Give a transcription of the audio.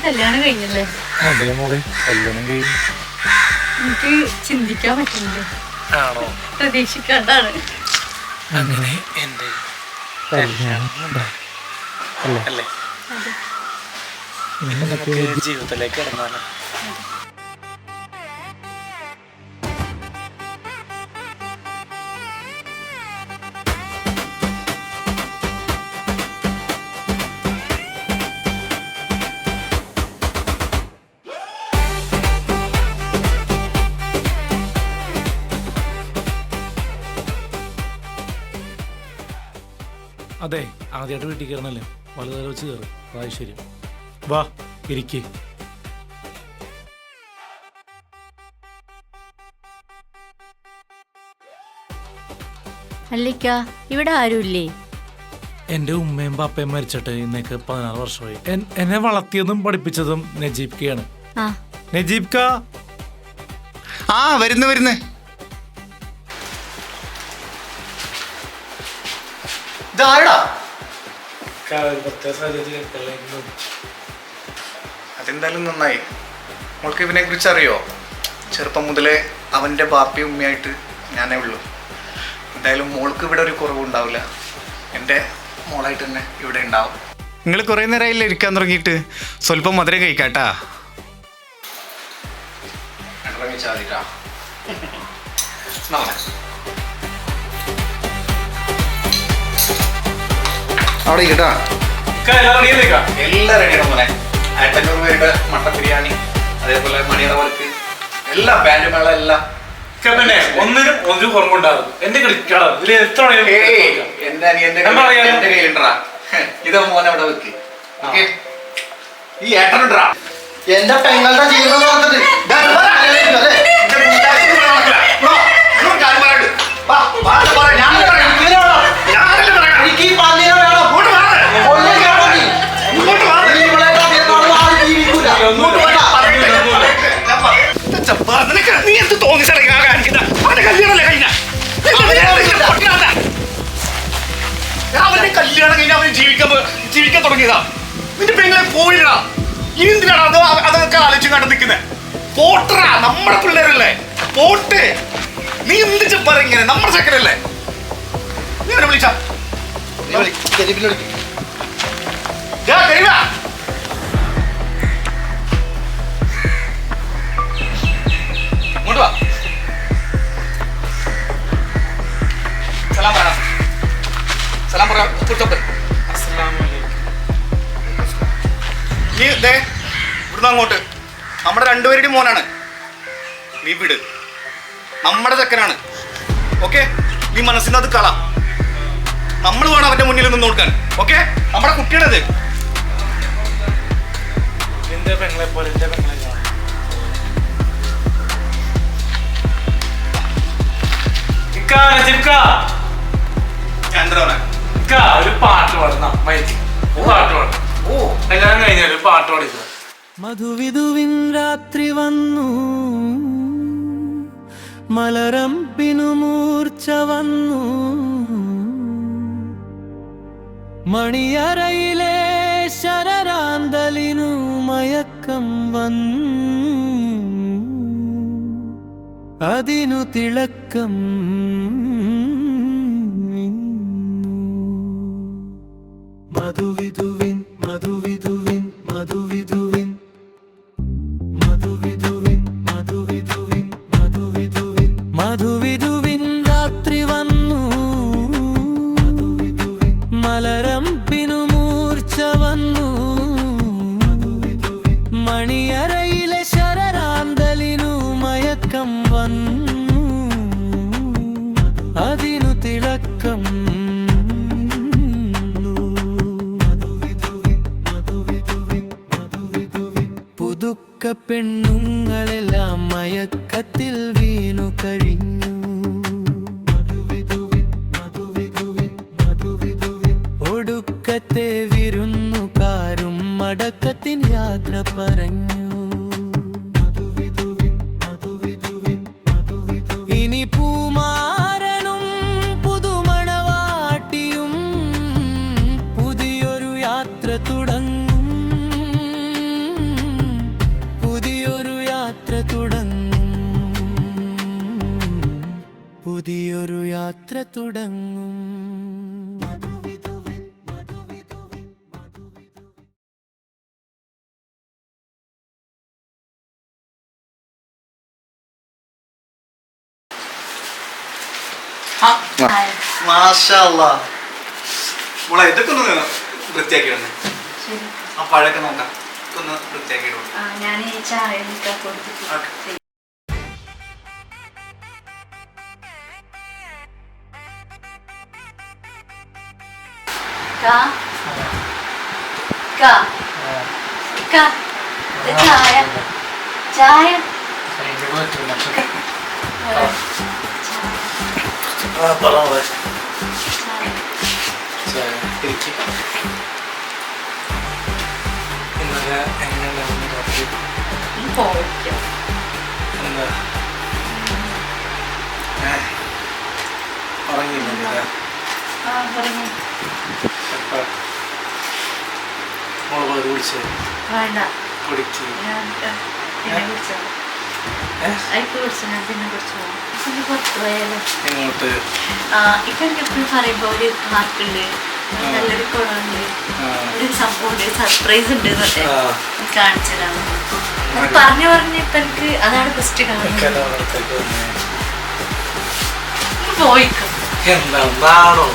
കല്യാണം കഴിഞ്ഞല്ലേ? അതെ മോളെ, കല്യാണം കഴിഞ്ഞു. എനിക്ക് ചിന്തിക്കാൻ പറ്റുന്നില്ല. ആണോ? പ്രതീക്ഷിക്കാണ്ടാണ്. അങ്ങനെ എന്റെ അല്ലേ? ജീവിതത്തിലേക്ക് കിടന്നാണ്. അതെ, ആദ്യമായിട്ട് വീട്ടിൽ കയറുന്നല്ലേ, വലുതല വെച്ച് കയറും. ഐശ്വര്യം, വാ ഇരിക്കേ. അല്ലിക്ക, ഇവിടെ ആരുമില്ലേ? എൻ്റെ ഉമ്മയും പാപ്പയും മരിച്ചിട്ട് ഇന്നേക്ക് 16 വർഷമായി. എന്നെ വളർത്തിയതും പഠിപ്പിച്ചതും നജീബ്ക്കയാണ്. നജീബ്ക്ക. ആ വരുന്നു. അതെന്തായാലും നന്നായി. മോൾക്ക് ഇവനെ കുറിച്ച് അറിയോ? ചെറുപ്പം മുതലേ അവൻ്റെ ബാപ്പയും ഉമ്മയായിട്ട് ഞാനേ ഉള്ളൂ. എന്തായാലും മോൾക്ക് ഇവിടെ ഒരു കുറവുണ്ടാവില്ല. എൻ്റെ മോളായിട്ട് തന്നെ ഇവിടെ ഉണ്ടാവും. നിങ്ങൾ കുറേ നേരമായില്ലേ ഇരിക്കാൻ തുടങ്ങിയിട്ട്? സ്വല്പം മധുരം കഴിക്കാട്ടാ. അവിടെ കേട്ടാ, എല്ലാം റെഡിയാണ് മോനെ. 500 പേരുടെ മട്ടൻ ബിരിയാണി, അതേപോലെ മണിയറ വർക്ക്, എല്ലാം ബാൻഡ് മേള എല്ലാം. ഒന്നിനും ഒരു കുറവുണ്ടാകും. എന്റെ എന്റെ കയ്യിലുണ്ടാ. ഇതാ മോനെ അവിടെ വെക്ക്. ഈ ഏട്ടനുണ്ടാ എന്റെ പെങ്ങളുടെ ജീവിതം നീ എന്ത് തോന്നിച്ചാ അവന്റെ കല്യാണം കഴിഞ്ഞ അവന് ജീവിക്കാൻ തുടങ്ങിയതാ. നിന്റെ പെങ്ങളെ പോയിടാ. ഇനി എന്തിനാണ് അതൊക്കെ ആലോചിച്ച് കണ്ടു നിൽക്കുന്നത്? പോട്ടറാ, നമ്മുടെ പിള്ളേരല്ലേ, പോട്ട്. നീ എന്ത് ചെപ്പാറ ഇങ്ങനെ? നമ്മുടെ ചക്കരല്ലേ? നീ അവനെ വിളിച്ചാ ഇങ്ങോട്ട് വാ. സലാം പറയാം. നീ ഇവിടുന്ന് അങ്ങോട്ട് നമ്മുടെ രണ്ടുപേരുടെയും മോനാണ്. നീ വിട്, നമ്മുടെ ചക്കനാണ്. ഓക്കെ, നീ മനസ്സിനത് കള. നമ്മൾ വേണം അവന്റെ മുന്നിൽ നിന്ന് നോക്കാൻ. ഓക്കെ, നമ്മുടെ കുട്ടിയാണത്. എന്റെ പെങ്ങളെ പോലെ എന്റെ പെങ്ങളെ ഒരു പാട്ട് പാടുന്ന പാട്ട് പാടും. എല്ലാം കഴിഞ്ഞാൽ പാട്ട് പാടില്ല. മധുവിധുവിൻ രാത്രി വന്നു, മലരമ്പിനു മൂർച്ച വന്നു, മണിയറയിലെ ശരരാന്തലിനു മയക്കം വന്നു, അതിനു തിളക്കം. മധുവിധുവിൻ മധുവിധുവിൻ മധുവിധുവിൻ മധുവിധുവിൻ മധുവിധുവിൻ മധുവിധുവിൻ മധുവിധുവിൻ രാത്രി വന്നു, മലരമ്പിനു മൂർച്ച വന്നു, മണിയറയിലെ ശരരാന്തലിനു മയക്കം വന്നു, അതിനു തിളക്കം. പെണ്ണുങ്ങളെല്ലാം മയക്കത്തിൽ വീണു കഴിഞ്ഞു, ഒടുക്കത്തെ വിരുന്നുകാരും മടക്കത്തിൻ യാത്ര പറഞ്ഞു. ഇനി പൂമാരനും പുതുമണവാട്ടിയും പുതിയൊരു യാത്ര തുടങ്ങും. പുതിയൊരു യാത്ര തുടങ്ങും. മോളെ ഇതൊക്കെ ഒന്ന് വൃത്തിയാക്കിയിടണേ. ശരി. ആ പഴയൊക്കെ നോക്കാം. ഒന്ന് വൃത്തിയാക്കിയിടും. ഞാൻ ഈ ചായ കൊടുത്തിട്ട് ചായ ചായ വേണ്ട ഇപ്പൊ എനിക്ക് എപ്പോഴും പറയുമ്പോ ഒരു പാർക്കുണ്ട്, നല്ലൊരു കുളമുണ്ട്, ഒരു സംഭവം ഉണ്ട്, സർപ്രൈസ് ഉണ്ട് എന്നൊക്കെ കാണിച്ചു തരാം. അത് പറഞ്ഞു ഇപ്പൊ എനിക്ക് അതാണ് ഫസ്റ്റ് കാണുന്നത്. പോയിക്കോ എന്താണോ